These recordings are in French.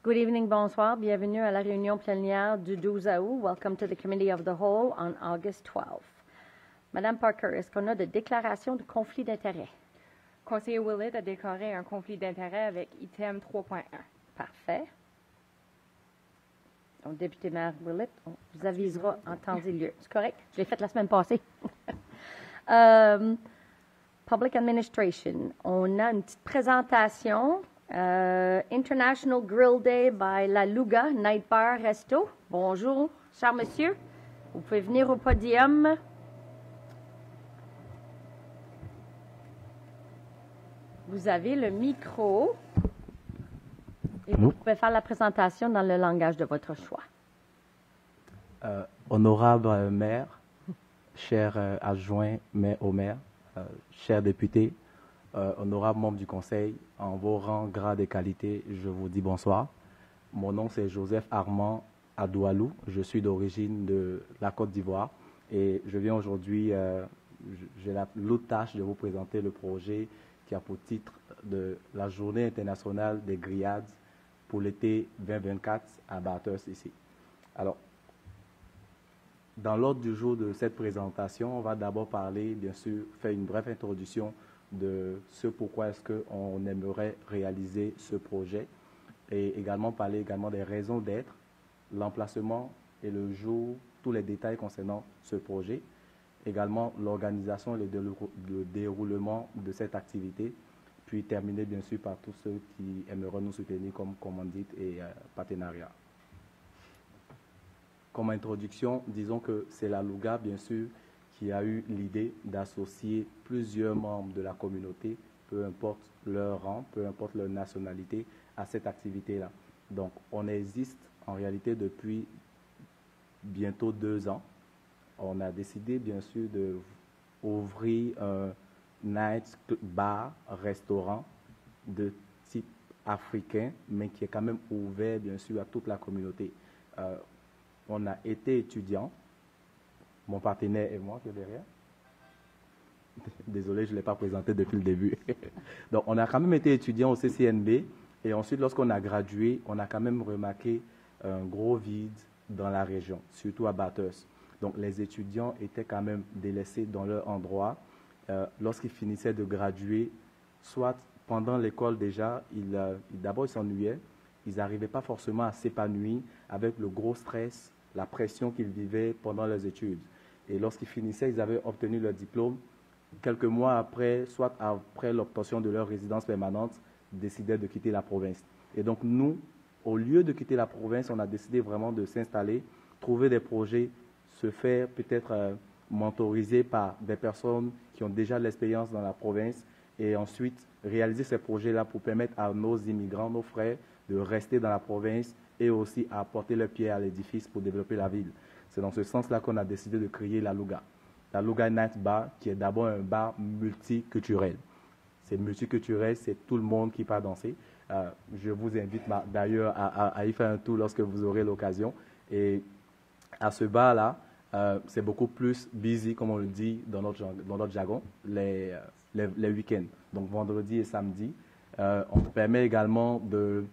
Good evening, bonsoir. Bienvenue à la réunion plénière du 12 août. Welcome to the Committee of the Whole on August 12th. Madame Parker, est-ce qu'on a de déclaration de conflit d'intérêt? Conseiller Willett a déclaré un conflit d'intérêt avec item 3.1. Parfait. Donc, député-maire Willett, on vous avisera en temps et lieu. C'est correct? Je l'ai fait la semaine passée. Public Administration. On a une petite présentation. International Grill Day by La Luga Night Bar Resto. Bonjour, cher monsieur. Vous pouvez venir au podium. Vous avez le micro. Et vous pouvez faire la présentation dans le langage de votre choix. Honorable maire, cher adjoint au maire, chers députés, honorables membres du conseil, en vos rangs, grades et qualités, je vous dis bonsoir. Mon nom c'est Joseph Armand Adoualou, je suis d'origine de la Côte d'Ivoire et je viens aujourd'hui, j'ai la lourde tâche de vous présenter le projet qui a pour titre de la Journée internationale des grillades pour l'été 2024 à Bathurst ici. Alors, dans l'ordre du jour de cette présentation, on va d'abord parler, bien sûr, faire une brève introduction de ce pourquoi est-ce qu'on aimerait réaliser ce projet et également parler également des raisons d'être, l'emplacement et le jour, tous les détails concernant ce projet, également l'organisation et le déroulement de cette activité, puis terminer bien sûr par tous ceux qui aimeraient nous soutenir comme commandite et partenariat. Comme introduction, disons que c'est la Luga, bien sûr, qui a eu l'idée d'associer plusieurs membres de la communauté, peu importe leur rang, peu importe leur nationalité, à cette activité-là. Donc, on existe en réalité depuis bientôt 2 ans. On a décidé, bien sûr, d'ouvrir un night bar, restaurant de type africain, mais qui est quand même ouvert, bien sûr, à toute la communauté. On a été étudiants, mon partenaire et moi qui est derrière. Désolé, je ne l'ai pas présenté depuis le début. Donc, on a quand même été étudiants au CCNB et ensuite, lorsqu'on a gradué, on a quand même remarqué un gros vide dans la région, surtout à Bathurst. Donc, les étudiants étaient quand même délaissés dans leur endroit. Lorsqu'ils finissaient de graduer, soit pendant l'école déjà, d'abord ils s'ennuyaient, ils n'arrivaient pas forcément à s'épanouir avec le gros stress, la pression qu'ils vivaient pendant leurs études. Et lorsqu'ils finissaient, ils avaient obtenu leur diplôme. Quelques mois après, soit après l'obtention de leur résidence permanente, ils décidaient de quitter la province. Et donc nous, au lieu de quitter la province, on a décidé vraiment de s'installer, trouver des projets, se faire peut-être mentoriser par des personnes qui ont déjà l'expérience dans la province et ensuite réaliser ces projets-là pour permettre à nos immigrants, nos frères, de rester dans la province et aussi à apporter leur pierre à l'édifice pour développer la ville. C'est dans ce sens-là qu'on a décidé de créer la Luga. La Luga Night Bar, qui est d'abord un bar multiculturel. C'est multiculturel, c'est tout le monde qui part danser. Je vous invite d'ailleurs à y faire un tour lorsque vous aurez l'occasion. Et à ce bar-là, c'est beaucoup plus busy, comme on le dit dans notre jargon, les week-ends. Donc vendredi et samedi. On permet également de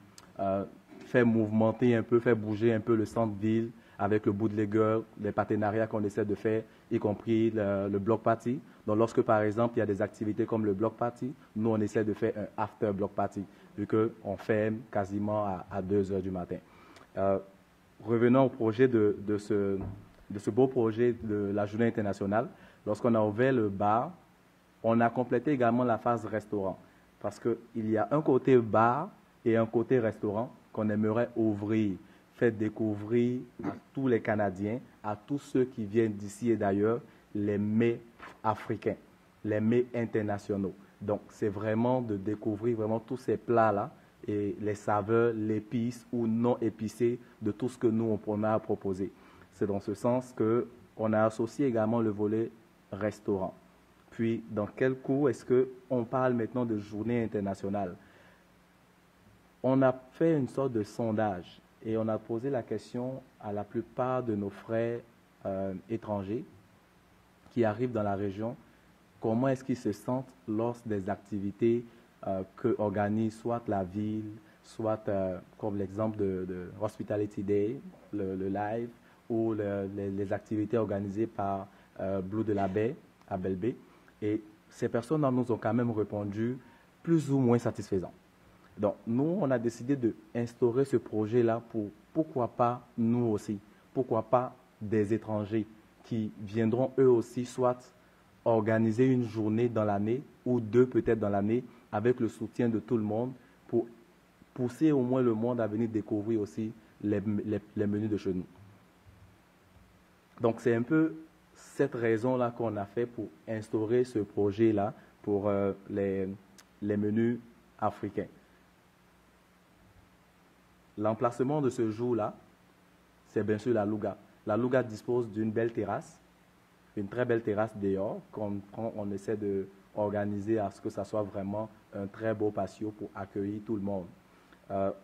faire mouvementer un peu, faire bouger un peu le centre-ville avec le bootlegger, les partenariats qu'on essaie de faire, y compris le block party. Donc lorsque par exemple il y a des activités comme le block party, nous on essaie de faire un after block party, vu qu'on ferme quasiment à 2 heures du matin. Revenons au projet de ce beau projet de la Journée internationale. Lorsqu'on a ouvert le bar, on a complété également la phase restaurant. Parce qu'il y a un côté bar et un côté restaurant qu'on aimerait ouvrir, faire découvrir à tous les Canadiens, à tous ceux qui viennent d'ici et d'ailleurs, les mets africains, les mets internationaux. Donc, c'est vraiment de découvrir vraiment tous ces plats-là et les saveurs, l'épice ou non épicées de tout ce que nous, on a à proposer. C'est dans ce sens qu'on a associé également le volet restaurant. Puis, dans quel coup est-ce qu'on parle maintenant de journée internationale? On a fait une sorte de sondage et on a posé la question à la plupart de nos frères étrangers qui arrivent dans la région, comment est-ce qu'ils se sentent lors des activités que organise soit la ville, soit comme l'exemple de Hospitality Day, le live, ou les activités organisées par Blue de la Baie à Belle Baie. Et ces personnes nous ont quand même répondu plus ou moins satisfaisants. Donc, nous, on a décidé d'instaurer ce projet-là pour, pourquoi pas nous aussi, pourquoi pas des étrangers qui viendront eux aussi soit organiser une journée dans l'année ou deux peut-être dans l'année avec le soutien de tout le monde pour pousser au moins le monde à venir découvrir aussi les menus de chez nous. Donc, c'est un peu cette raison-là qu'on a fait pour instaurer ce projet-là pour les menus africains. L'emplacement de ce jour-là, c'est bien sûr la Louga. La Louga dispose d'une belle terrasse, une très belle terrasse dehors, on essaie d'organiser à ce que ça soit vraiment un très beau patio pour accueillir tout le monde.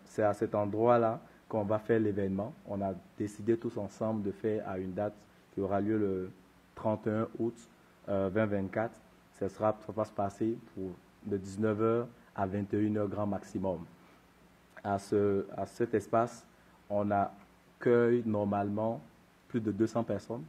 C'est à cet endroit-là qu'on va faire l'événement. On a décidé tous ensemble de faire à une date qui aura lieu le 31 août 2024. Ça va se passer de 19h à 21h grand maximum. À cet espace, on accueille normalement plus de 200 personnes.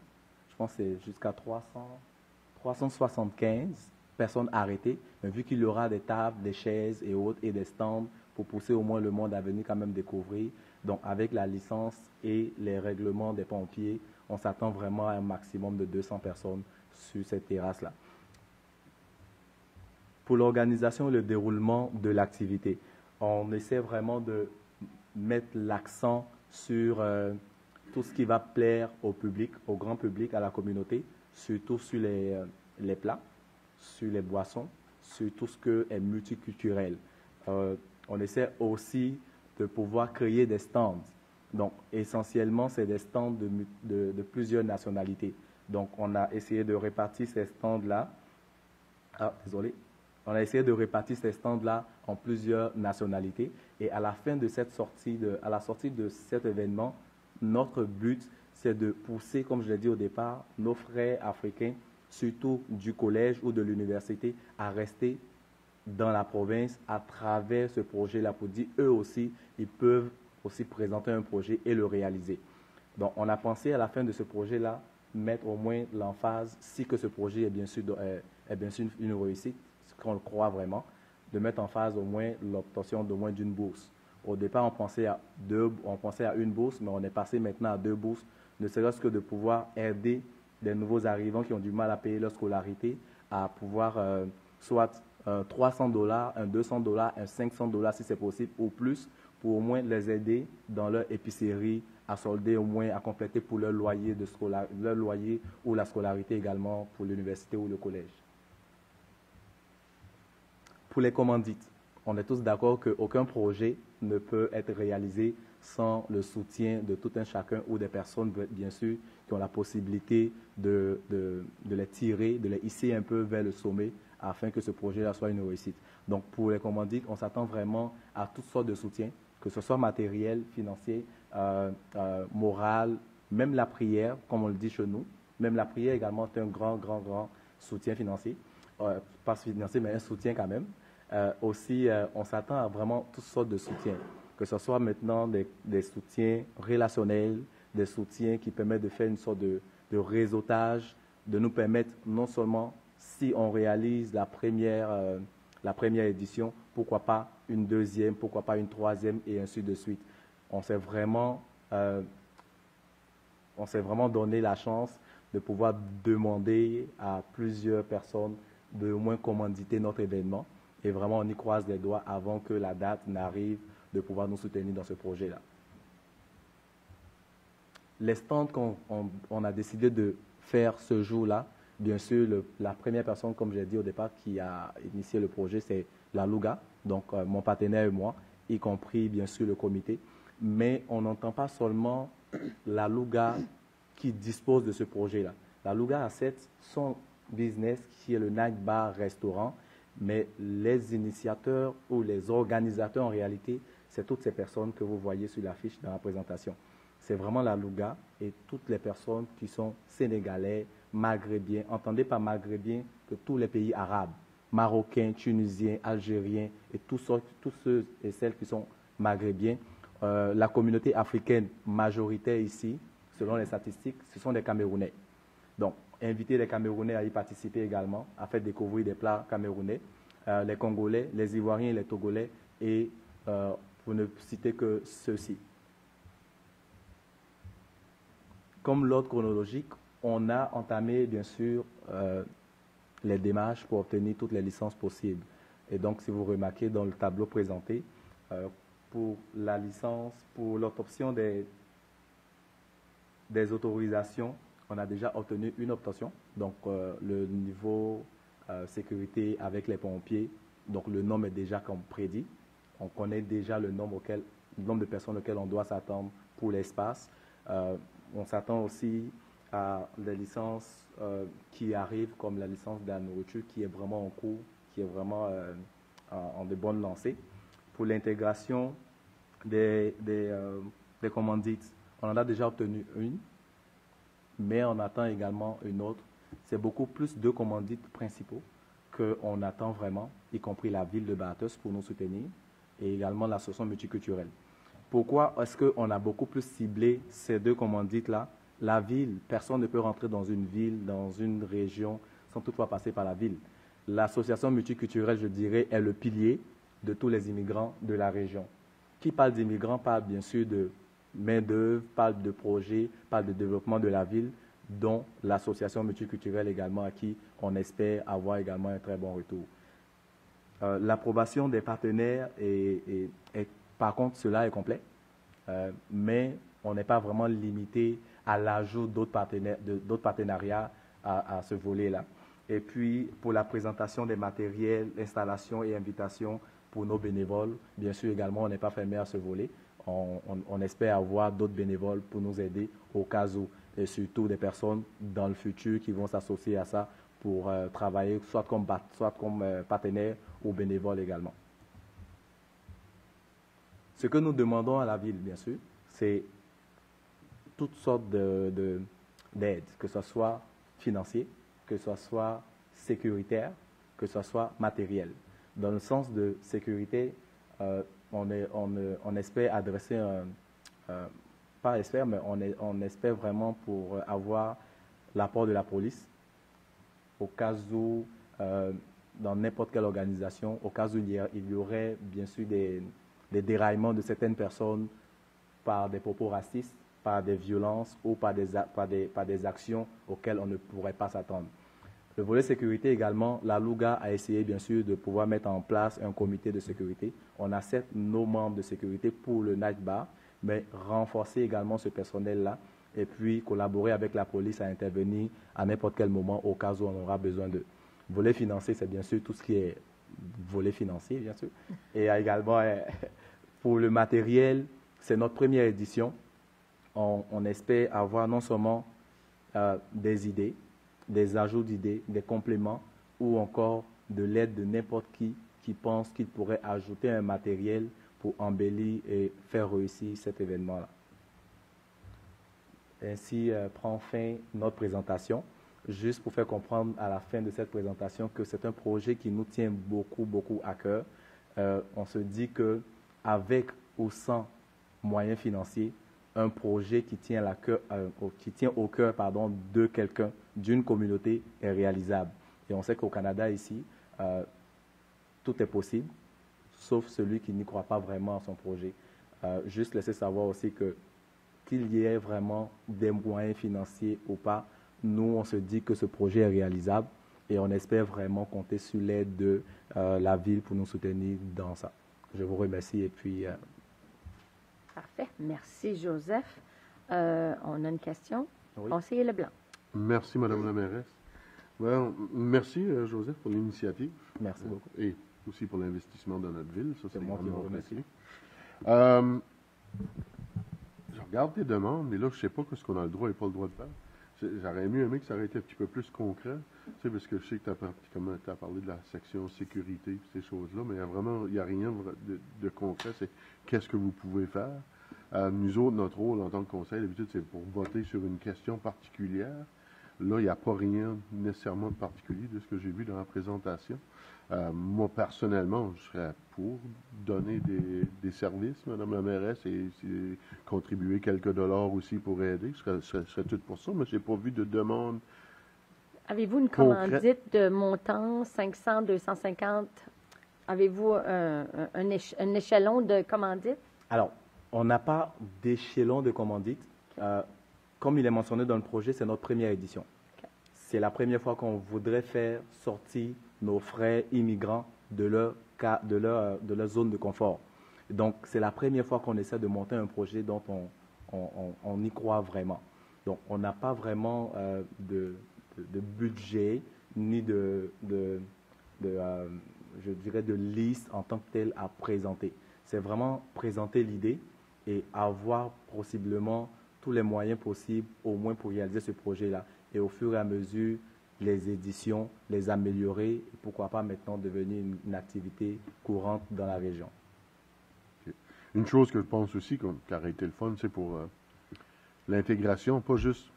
Je pense que c'est jusqu'à 375 personnes arrêtées. Mais vu qu'il y aura des tables, des chaises et autres, et des stands pour pousser au moins le monde à venir quand même découvrir. Donc, avec la licence et les règlements des pompiers, on s'attend vraiment à un maximum de 200 personnes sur cette terrasse-là. Pour l'organisation et le déroulement de l'activité, on essaie vraiment de mettre l'accent sur tout ce qui va plaire au public, au grand public, à la communauté, surtout sur les plats, sur les boissons, sur tout ce qui est multiculturel. On essaie aussi de pouvoir créer des stands. Donc, essentiellement, c'est des stands de plusieurs nationalités. Donc, on a essayé de répartir ces stands-là. On a essayé de répartir ces stands-là en plusieurs nationalités. Et à la fin de cette sortie, à la sortie de cet événement, notre but, c'est de pousser, comme je l'ai dit au départ, nos frères africains, surtout du collège ou de l'université, à rester dans la province à travers ce projet-là pour dire eux aussi, ils peuvent aussi présenter un projet et le réaliser. Donc, on a pensé à la fin de ce projet-là mettre au moins l'emphase, si que ce projet est bien sûr une réussite, ce qu'on le croit vraiment, de mettre en phase au moins l'obtention d'au moins d'une bourse. Au départ, on pensait à une bourse, mais on est passé maintenant à 2 bourses, ne serait-ce que de pouvoir aider des nouveaux arrivants qui ont du mal à payer leur scolarité à pouvoir soit $300, un $200, un $500 si c'est possible, ou plus, pour au moins les aider dans leur épicerie, à solder au moins, à compléter pour leur loyer, leur loyer ou la scolarité également pour l'université ou le collège. Pour les commandites, on est tous d'accord qu'aucun projet ne peut être réalisé sans le soutien de tout un chacun ou des personnes, bien sûr, qui ont la possibilité de les tirer, de les hisser un peu vers le sommet afin que ce projet-là soit une réussite. Donc, pour les commandites, on s'attend vraiment à toutes sortes de soutiens, que ce soit matériel, financier, moral, même la prière, comme on le dit chez nous. Même la prière également est un grand soutien financier. Pas financier, mais un soutien quand même. Aussi, on s'attend à vraiment toutes sortes de soutiens, que ce soit maintenant des soutiens relationnels, des soutiens qui permettent de faire une sorte de réseautage, de nous permettre non seulement, si on réalise la première édition, pourquoi pas une deuxième, pourquoi pas une troisième, et ainsi de suite. On s'est vraiment donné la chance de pouvoir demander à plusieurs personnes de au moins commanditer notre événement. Et vraiment, on y croise les doigts avant que la date n'arrive de pouvoir nous soutenir dans ce projet-là. Les stands qu'on a décidé de faire ce jour-là, bien sûr, la première personne, comme je l'ai dit au départ, qui a initié le projet, c'est la Louga, donc mon partenaire et moi, y compris, bien sûr, le comité. Mais on n'entend pas seulement la Louga qui dispose de ce projet-là. La Louga a son business qui est le Night Bar Restaurant, mais les initiateurs ou les organisateurs, en réalité, c'est toutes ces personnes que vous voyez sur l'affiche dans la présentation. C'est vraiment la Louga et toutes les personnes qui sont sénégalais, maghrébiens. Entendez par maghrébien que tous les pays arabes, marocains, tunisiens, algériens et tous ceux et celles qui sont maghrébien. La communauté africaine majoritaire ici, selon les statistiques, ce sont des Camerounais. Donc, inviter les Camerounais à y participer également, à faire découvrir des plats camerounais, les Congolais, les Ivoiriens et les Togolais, et pour ne citer que ceux-ci. Comme l'ordre chronologique, on a entamé, bien sûr, les démarches pour obtenir toutes les licences possibles. Et donc, si vous remarquez dans le tableau présenté, pour la licence, pour l'obtention des autorisations, on a déjà obtenu une obtention. Donc, le niveau sécurité avec les pompiers, donc le nombre est déjà comme prédit. On connaît déjà le nombre de personnes auxquelles on doit s'attendre pour l'espace. On s'attend aussi à les licences qui arrivent, comme la licence de la nourriture, qui est vraiment en cours, qui est vraiment en de bonnes lancées. Pour l'intégration des commandites, on en a déjà obtenu une, mais on attend également une autre. C'est beaucoup plus de commandites principaux qu'on attend vraiment, y compris la ville de Bathurst pour nous soutenir, et également l'association multiculturelle. Pourquoi est-ce qu'on a beaucoup plus ciblé ces deux commandites-là? La ville, personne ne peut rentrer dans une ville, dans une région, sans toutefois passer par la ville. L'association multiculturelle, je dirais, est le pilier de tous les immigrants de la région. Qui parle d'immigrants parle bien sûr de main-d'œuvre, parle de projets, parle de développement de la ville, dont l'association multiculturelle également, à qui on espère avoir également un très bon retour. L'approbation des partenaires par contre, cela est complet, mais on n'est pas vraiment limité à l'ajout d'autres partenariats à ce volet-là. Et puis, pour la présentation des matériels, installations et invitations pour nos bénévoles, bien sûr également, on n'est pas fermé à ce volet. On espère avoir d'autres bénévoles pour nous aider au cas où, et surtout des personnes dans le futur qui vont s'associer à ça pour travailler soit comme partenaires ou bénévoles également. Ce que nous demandons à la ville, bien sûr, c'est toutes sortes d'aides, que ce soit financier, que ce soit sécuritaire, que ce soit matériel. Dans le sens de sécurité, on espère adresser pas espère, mais on espère vraiment pour avoir l'apport de la police au cas où, dans n'importe quelle organisation, au cas où il y aurait bien sûr des déraillements de certaines personnes par des propos racistes, par des violences ou par des actions auxquelles on ne pourrait pas s'attendre. Le volet sécurité également, la Louga a essayé bien sûr de pouvoir mettre en place un comité de sécurité. On a certes nos membres de sécurité pour le night bar, mais renforcer également ce personnel-là et puis collaborer avec la police à intervenir à n'importe quel moment au cas où on aura besoin d'eux. Volet financier, c'est bien sûr tout ce qui est volet financier, bien sûr. Et également, pour le matériel, c'est notre première édition. On espère avoir non seulement des idées, des ajouts d'idées, des compléments ou encore de l'aide de n'importe qui pense qu'il pourrait ajouter un matériel pour embellir et faire réussir cet événement-là. Ainsi prend fin notre présentation. Juste pour faire comprendre à la fin de cette présentation que c'est un projet qui nous tient beaucoup, beaucoup à cœur. On se dit qu'avec ou sans moyens financiers, un projet qui tient au cœur de quelqu'un, d'une communauté, est réalisable. Et on sait qu'au Canada, ici, tout est possible, sauf celui qui n'y croit pas vraiment à son projet. Juste laisser savoir aussi qu'il y ait vraiment des moyens financiers ou pas, nous, on se dit que ce projet est réalisable et on espère vraiment compter sur l'aide de la ville pour nous soutenir dans ça. Je vous remercie et puis... Parfait. Merci, Joseph. On a une question. Oui. Conseiller Leblanc. Merci, Madame la mairesse. Well, merci, Joseph, pour l'initiative. Merci beaucoup. Et aussi pour l'investissement dans notre ville. Ça, C'est moi qui vous remercie. Je regarde tes demandes, mais là, je ne sais pas ce qu'on a le droit et pas le droit de faire. J'aurais aimé que ça aurait été un petit peu plus concret, tu sais, parce que je sais que tu as parlé de la section sécurité et ces choses-là, mais il n'y a rien de concret. C'est qu'est-ce que vous pouvez faire. Nous autres, notre rôle en tant que conseil, d'habitude, c'est pour voter sur une question particulière. Là, il n'y a pas rien nécessairement de particulier de ce que j'ai vu dans la présentation. Moi, personnellement, je serais pour donner des services, Madame la mairesse, et contribuer quelques dollars aussi pour aider. Je serais tout pour ça, mais je n'ai pas vu de demande. Avez-vous une commandite de montant 500, 250? Avez-vous un échelon de commandite? Alors, on n'a pas d'échelon de commandite. Comme il est mentionné dans le projet, c'est notre première édition. Okay. C'est la première fois qu'on voudrait faire sortir nos frères immigrants de leur zone de confort. Donc, c'est la première fois qu'on essaie de monter un projet dont on y croit vraiment. Donc, on n'a pas vraiment de budget ni je dirais, de liste en tant que telle à présenter. C'est vraiment présenter l'idée et avoir possiblement tous les moyens possibles, au moins pour réaliser ce projet-là. Et au fur et à mesure, les éditions, les améliorer, et pourquoi pas maintenant devenir une activité courante dans la région. Okay. Une chose que je pense aussi qui aurait été le fun, c'est pour l'intégration, pas juste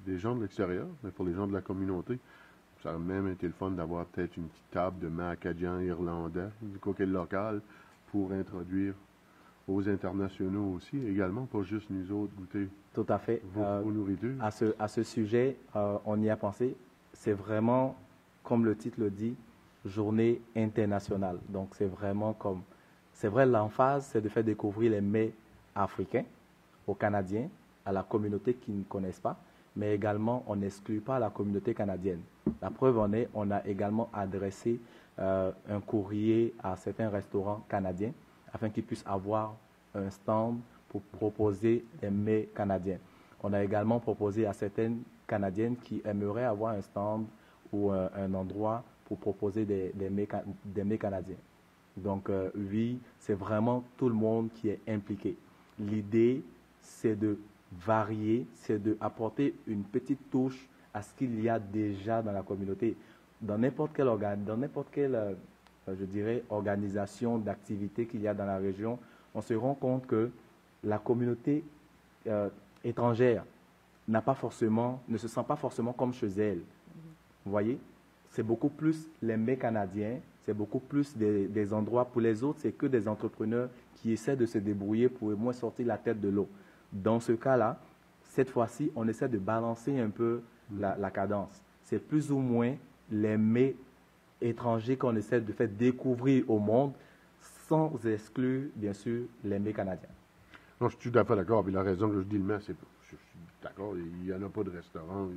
des gens de l'extérieur, mais pour les gens de la communauté. Ça aurait même été le fun d'avoir peut-être une petite table de mets acadiens, irlandais, du coquet local, pour introduire aux internationaux aussi, également, pas juste nous autres goûter. Tout à fait. Vos nourritures. À ce sujet, on y a pensé. C'est vraiment, comme le titre le dit, journée internationale. Donc, c'est vrai, l'emphase, c'est de faire découvrir les mets africains aux Canadiens, à la communauté qui ne connaissent pas, mais également, on n'exclut pas la communauté canadienne. La preuve en est, on a également adressé un courrier à certains restaurants canadiens afin qu'ils puissent avoir un stand pour proposer des mets canadiens. On a également proposé à certaines Canadiennes qui aimeraient avoir un stand ou un endroit pour proposer des mets canadiens. Donc, oui, c'est vraiment tout le monde qui est impliqué. L'idée, c'est de varier, c'est d'apporter une petite touche à ce qu'il y a déjà dans la communauté. Dans n'importe quelle je dirais, organisation d'activité qu'il y a dans la région, on se rend compte que la communauté étrangère ne se sent pas forcément comme chez elle. Vous voyez? C'est beaucoup plus les mets canadiens, c'est beaucoup plus des endroits. Pour les autres, c'est que des entrepreneurs qui essaient de se débrouiller pour au moins sortir la tête de l'eau. Dans ce cas-là, cette fois-ci, on essaie de balancer un peu la cadence. C'est plus ou moins les mets étrangers qu'on essaie de faire découvrir au monde, sans exclure, bien sûr, les mets canadiens. Non, je suis tout à fait d'accord. Puis la raison que je dis le mets, c'est je suis d'accord, il n'y en a pas de restaurant.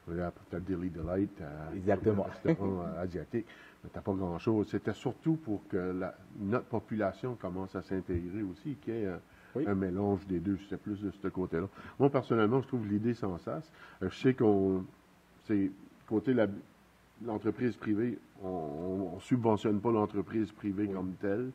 Il y a peut-être Daily Delight, exactement. Un restaurant asiatique, mais tu n'as pas grand-chose. C'était surtout pour que notre population commence à s'intégrer aussi, qu'il y ait un mélange des deux. C'était plus de ce côté-là. Moi, personnellement, je trouve l'idée sans sas. Je sais c'est côté l'entreprise privée, on ne subventionne pas l'entreprise privée comme telle,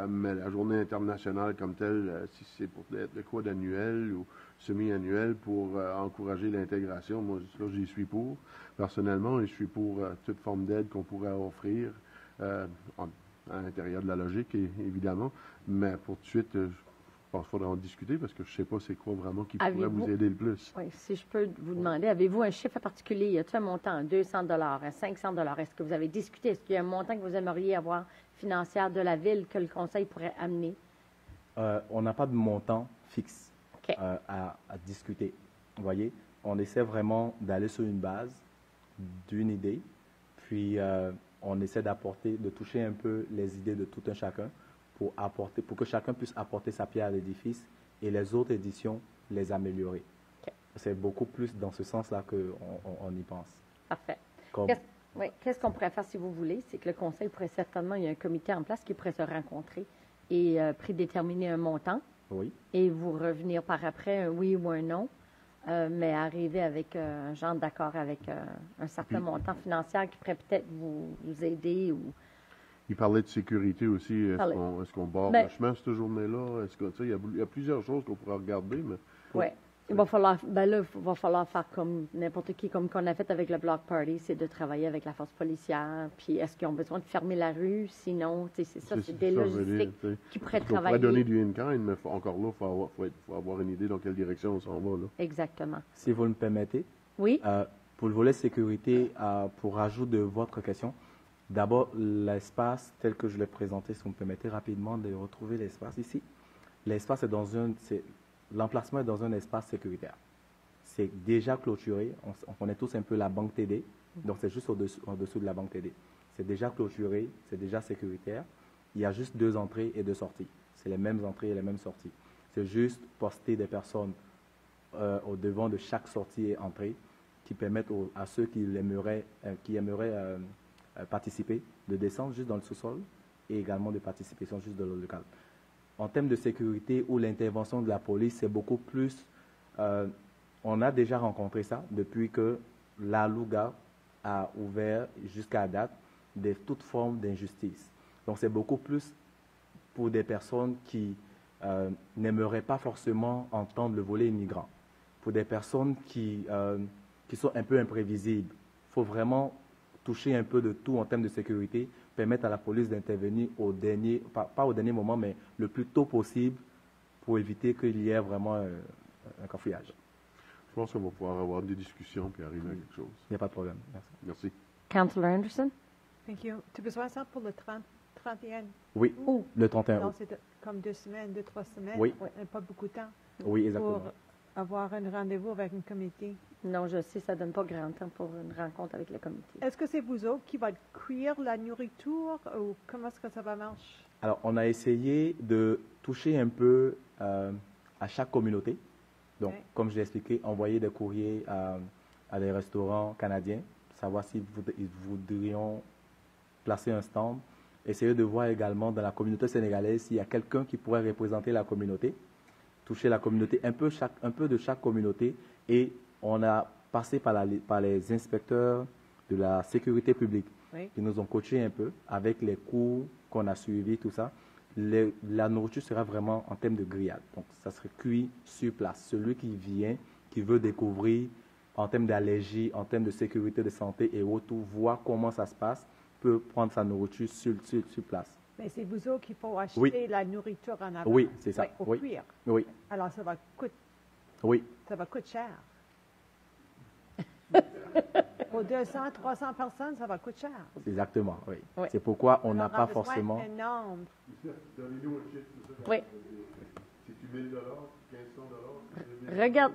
mais la journée internationale comme telle, si c'est pour être de quoi d'annuel ou semi-annuel pour encourager l'intégration, moi, là, j'y suis pour, personnellement, et je suis pour toute forme d'aide qu'on pourrait offrir à l'intérieur de la logique, évidemment, mais pour tout de suite, je pense qu'il faudra en discuter parce que je ne sais pas c'est quoi vraiment qui pourrait vous aider le plus. Oui, si je peux vous demander, avez-vous un chiffre particulier? Y a-t-il un montant, 200 $, 500 $? Est-ce que vous avez discuté? Est-ce qu'il y a un montant que vous aimeriez avoir financière de la ville que le conseil pourrait amener? On n'a pas de montant fixe à discuter. Vous voyez, on essaie vraiment d'aller sur une base d'une idée, puis on essaie de toucher un peu les idées de tout un chacun pour que chacun puisse apporter sa pierre à l'édifice et les autres éditions les améliorer. Okay. C'est beaucoup plus dans ce sens-là qu'on y pense. Parfait. Qu'est-ce qu'on pourrait faire si vous voulez? C'est que le conseil pourrait certainement, il y a un comité en place qui pourrait se rencontrer et prédéterminer un montant. Oui. Et vous revenir par après, un oui ou un non, mais arriver avec un genre d'accord avec un certain montant financier qui pourrait peut-être vous aider ou... Il parlait de sécurité aussi. Est-ce qu'on barre le chemin cette journée-là? Est-ce que, il y a plusieurs choses qu'on pourrait regarder, mais... Oui. Il va falloir faire comme n'importe qui, comme qu'on a fait avec le Block Party, c'est de travailler avec la force policière. Puis est-ce qu'ils ont besoin de fermer la rue? Sinon, c'est des logistiques qui pourraient travailler. On pourrait donner du in-kind, mais encore là, il faut avoir une idée dans quelle direction on s'en va. Là. Exactement. Si vous me permettez, oui. Pour le volet sécurité, pour ajout de votre question, d'abord, l'espace tel que je l'ai présenté, si vous me permettez rapidement de retrouver l'espace ici. L'espace est l'emplacement est dans un espace sécuritaire. C'est déjà clôturé. On connaît tous un peu la banque TD. Donc, c'est juste en dessous de la banque TD. C'est déjà clôturé, c'est déjà sécuritaire. Il y a juste 2 entrées et 2 sorties. C'est les mêmes entrées et les mêmes sorties. C'est juste poster des personnes au devant de chaque sortie et entrée qui permettent à ceux qui aimeraient participer de descendre juste dans le sous-sol et également de participation juste dans le local. En termes de sécurité ou l'intervention de la police, c'est beaucoup plus... on a déjà rencontré ça depuis que la Louga a ouvert jusqu'à date toute forme d'injustice. Donc, c'est beaucoup plus pour des personnes qui n'aimeraient pas forcément entendre le volet immigrant. Pour des personnes qui sont un peu imprévisibles. Il faut vraiment toucher un peu de tout en termes de sécurité, permettre à la police d'intervenir pas au dernier moment, mais le plus tôt possible pour éviter qu'il y ait vraiment un cafouillage. Je pense qu'on va pouvoir avoir des discussions puis arriver à quelque chose. Il n'y a pas de problème. Merci. Merci. Councillor Anderson? Thank you. Tu as besoin de ça pour le 31? Oui, le 31 Donc, août. c'est comme 2 semaines, 2-3 semaines. Oui. On n'a pas beaucoup de temps Oui, exactement. pour avoir un rendez-vous avec une comité. Non, je sais, ça ne donne pas grand temps pour une rencontre avec le comité. Est-ce que c'est vous autres qui va cuire la nourriture ou comment est-ce que ça va marcher? Alors, on a essayé de toucher un peu à chaque communauté. Donc, Oui. comme je l'ai expliqué, envoyer des courriers à des restaurants canadiens, savoir s'ils voudrions placer un stand. Essayer de voir également dans la communauté sénégalaise s'il y a quelqu'un qui pourrait représenter la communauté, toucher la communauté, un peu de chaque communauté. Et on a passé par les inspecteurs de la sécurité publique Oui. qui nous ont coachés un peu avec les cours qu'on a suivis, tout ça. La nourriture sera vraiment en termes de grillade. Donc, ça serait cuit sur place. Celui qui vient, qui veut découvrir en termes d'allergie, en termes de sécurité, de santé et autres, voir comment ça se passe, peut prendre sa nourriture sur place. Mais c'est vous autres qu'il faut acheter Oui. la nourriture en avant. Oui, c'est ça. Oui, pour Oui. cuire. Oui, Alors, ça va oui. coûter cher. Pour 200, 300 personnes, ça va coûter cher. Exactement, oui. Oui. C'est pourquoi on n'a aura pas besoin forcément... énorme. Donnez-nous un chiffre, c'est ça? Oui. C'est-tu 1 000 $, 1500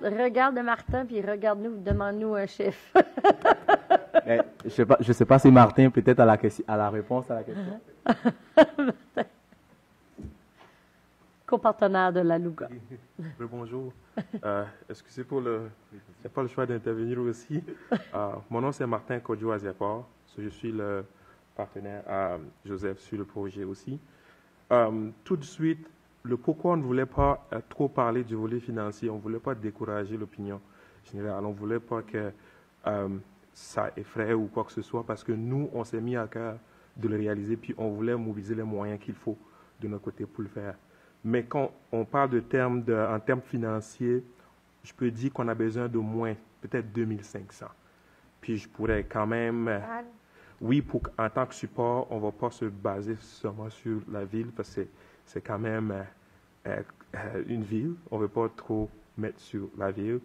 $? Regarde Martin, puis regarde-nous, demande-nous un chiffre. Mais je sais pas si Martin peut-être à la réponse à la question. Copartenaire de la Louga. Bonjour. Excusez pour le... Je n'ai pas le choix d'intervenir aussi. Mon nom, c'est Martin Kodjo-Aziapor. Je suis le partenaire à Joseph sur le projet aussi. Tout de suite, le pourquoi on ne voulait pas trop parler du volet financier, on ne voulait pas décourager l'opinion générale, on ne voulait pas que ça effraie ou quoi que ce soit, parce que nous, on s'est mis à cœur de le réaliser, puis on voulait mobiliser les moyens qu'il faut de notre côté pour le faire. Mais quand on parle en termes financiers, je peux dire qu'on a besoin de moins, peut-être 2500. Puis je pourrais quand même... Oui, en tant que support, on ne va pas se baser seulement sur la ville, parce que c'est quand même une ville. On ne veut pas trop mettre sur la ville.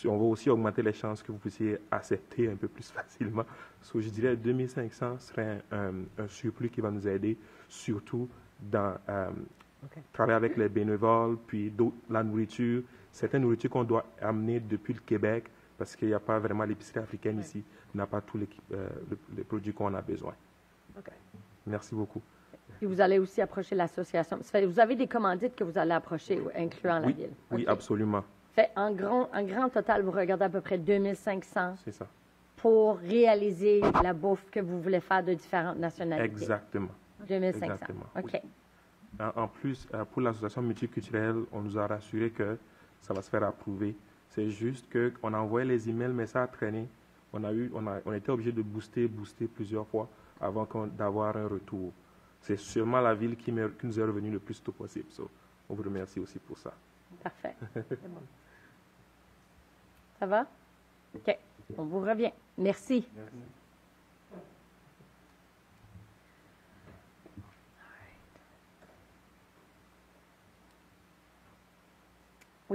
On va aussi augmenter les chances que vous puissiez accepter un peu plus facilement. So, je dirais 2500 serait un surplus qui va nous aider, surtout dans travailler avec les bénévoles, puis la nourriture, certaines nourritures qu'on doit amener depuis le Québec, parce qu'il n'y a pas vraiment l'épicerie africaine ici, on n'a pas tous les produits qu'on a besoin. OK. Merci beaucoup. Et vous allez aussi approcher l'association. Vous avez des commandites que vous allez approcher, incluant la ville. Oui, OK. absolument. Fait, en grand total, vous regardez à peu près 2500 C'est ça. pour réaliser la bouffe que vous voulez faire de différentes nationalités. Exactement. 2500. Exactement, OK. oui. En plus, pour l'association multiculturelle, on nous a rassuré que ça va se faire approuver. C'est juste qu'on a envoyé les emails, mais ça a traîné. On était obligé de booster plusieurs fois avant d'avoir un retour. C'est seulement la ville qui nous est revenue le plus tôt possible. So, on vous remercie aussi pour ça. Parfait. Ça va? OK. On vous revient. Merci.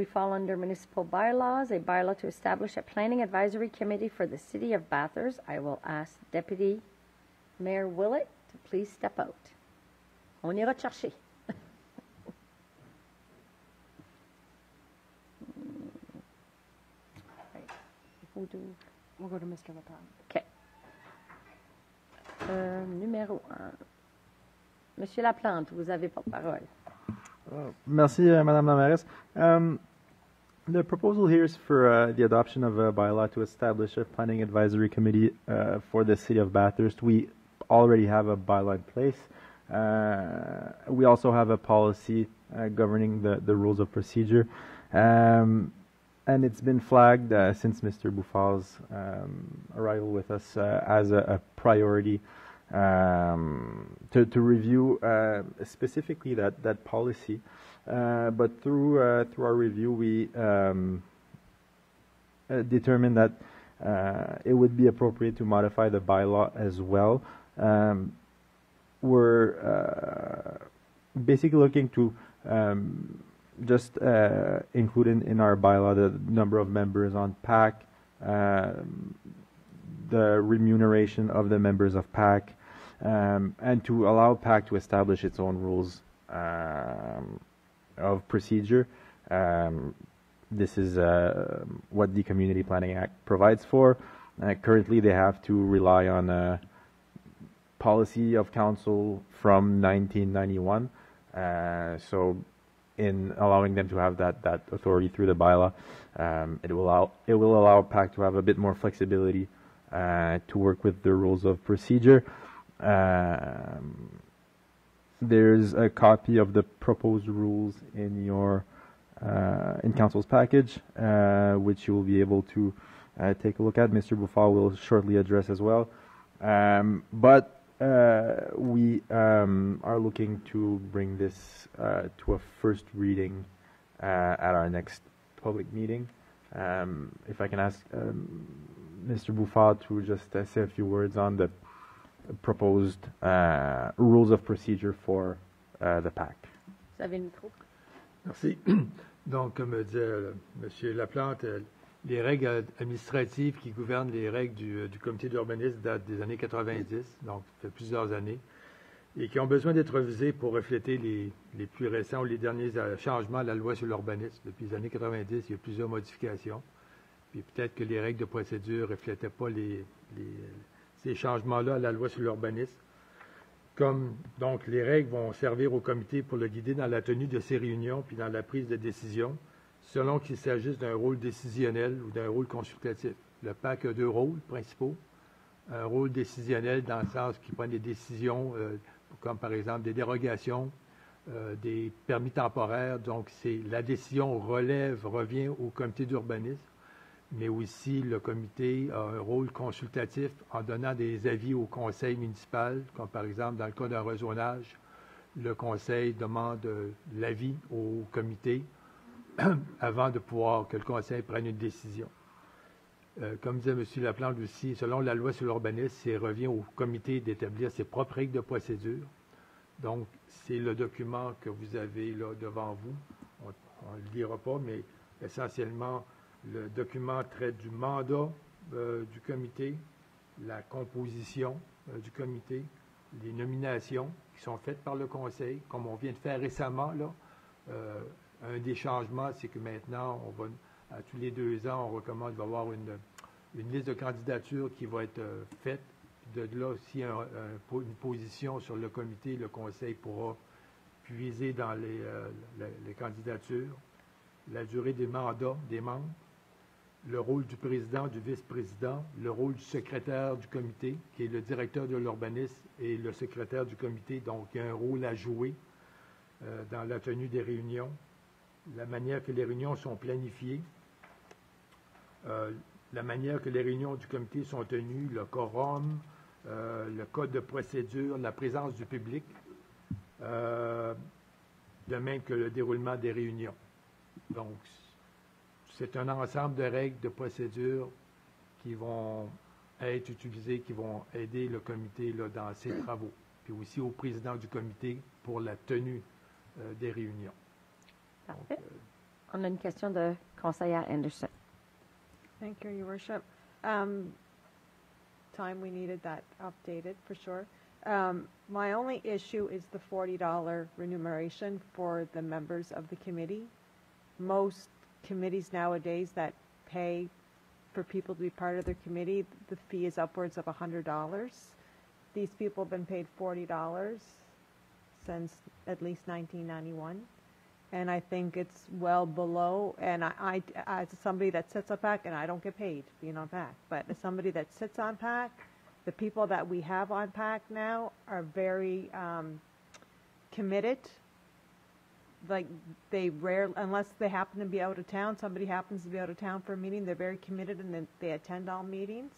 we fall under municipal bylaws, a bylaw to establish a planning advisory committee for the city of Bathurst. I will ask Deputy Mayor Willett to please step out. On ira te chercher. We'll go to Mr. LaPlante. OK. Numéro 1. Monsieur Laplante, vous avez porte-parole. Merci, Madame la Mairesse. The proposal here is for the adoption of a bylaw to establish a planning advisory committee for the city of Bathurst. We already have a bylaw in place. We also have a policy governing the rules of procedure. And it's been flagged since Mr. Bouffal's arrival with us as a priority to review specifically that policy. But through our review, we determined that it would be appropriate to modify the bylaw as well. We're basically looking to just include in our bylaw the number of members on PAC, the remuneration of the members of PAC, and to allow PAC to establish its own rules of procedure. This is what the Community Planning Act provides for. Currently, they have to rely on a policy of council from 1991. So in allowing them to have that authority through the bylaw, it will allow PAC to have a bit more flexibility to work with the rules of procedure. There's a copy of the proposed rules in your in council's package, which you will be able to take a look at. Mr. Bouffal will shortly address as well. But we are looking to bring this to a first reading at our next public meeting. If I can ask Mr. Bouffal to just say a few words on the proposed rules of procedure for the PAC. Vous avez le micro. Merci. Donc, comme disait M. Laplante, les règles administratives qui gouvernent les règles du comité d'urbanisme datent des années 90, donc ça fait plusieurs années, et qui ont besoin d'être revisées pour refléter les plus récents ou les derniers changements à la loi sur l'urbanisme. Depuis les années 90, il y a plusieurs modifications. Puis peut-être que les règles de procédure ne reflétaient pas ces changements-là à la loi sur l'urbanisme. Donc, les règles vont servir au comité pour le guider dans la tenue de ses réunions puis dans la prise de décision, selon qu'il s'agisse d'un rôle décisionnel ou d'un rôle consultatif. Le PAC a deux rôles principaux. Un rôle décisionnel dans le sens qu'il prend des décisions, comme par exemple des dérogations, des permis temporaires. Donc, la décision revient au comité d'urbanisme, mais aussi le comité a un rôle consultatif en donnant des avis au conseil municipal, comme par exemple dans le cas d'un rezonage, le conseil demande l'avis au comité avant de pouvoir que le conseil prenne une décision. Comme disait M. Laplante aussi, selon la loi sur l'urbanisme, il revient au comité d'établir ses propres règles de procédure. Donc, c'est le document que vous avez là devant vous. On ne le lira pas, mais essentiellement, le document traite du mandat du comité, la composition du comité, les nominations qui sont faites par le conseil, comme on vient de faire récemment, là. Un des changements, c'est que maintenant, à tous les 2 ans, on recommande, il va y avoir une liste de candidatures qui va être faite. De là, s'il y a une position sur le comité, le conseil pourra puiser dans les candidatures. La durée des mandats des membres, le rôle du président, du vice-président, le rôle du secrétaire du comité, qui est le directeur de l'urbanisme et le secrétaire du comité. Donc, il y a un rôle à jouer dans la tenue des réunions, la manière que les réunions sont planifiées, la manière que les réunions du comité sont tenues, le quorum, le code de procédure, la présence du public, de même que le déroulement des réunions. Donc, c'est un ensemble de règles de procédure qui vont être utilisées, qui vont aider le comité là, dans ses travaux, puis aussi au président du comité pour la tenue des réunions. Parfait. Donc, On a une question de conseillère Anderson. Thank you, Your Worship. Time we needed that updated for sure. My only issue is the $40 remuneration for the members of the committee. Most committees nowadays that pay for people to be part of their committee, the fee is upwards of $100. These people have been paid $40 since at least 1991. And I think it's well below, and I as somebody that sits on PAC, and I don't get paid being on PAC, but as somebody that sits on PAC, the people that we have on PAC now are very committed. Like unless they happen to be out of town, somebody happens to be out of town for a meeting, they're very committed and they attend all meetings.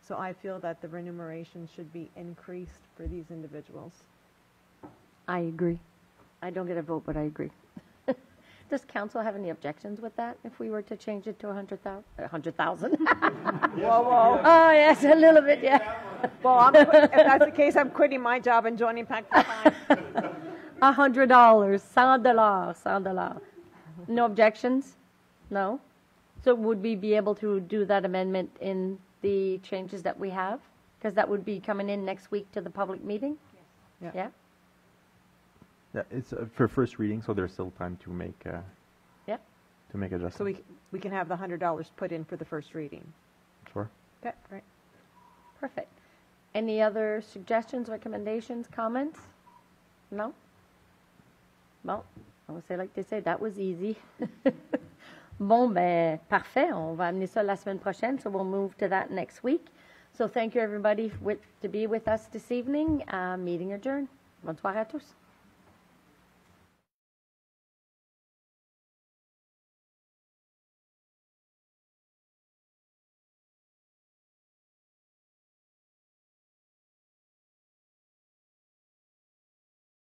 So I feel that the remuneration should be increased for these individuals. I agree. I don't get a vote, but I agree. Does council have any objections with that if we were to change it to 100,000? 100,000? Whoa, whoa. Oh, yes, a little bit, yeah. Well, if that's the case, I'm quitting my job and joining PAC full-time. $100, $100. No objections? No? So would we be able to do that amendment in the changes that we have? Because that would be coming in next week to the public meeting? Yeah. Yeah? Yeah, it's for first reading, so there's still time to make Yep. to make adjustments. So we can have the $100 put in for the first reading. Sure. Okay, great. Perfect. Any other suggestions, recommendations, comments? No? Bon, I would say like they say, that was easy. Bon, ben, parfait. On va amener ça la semaine prochaine, so we'll move to that next week. So thank you, everybody, to be with us this evening. Meeting adjourned. Bonne soirée à tous.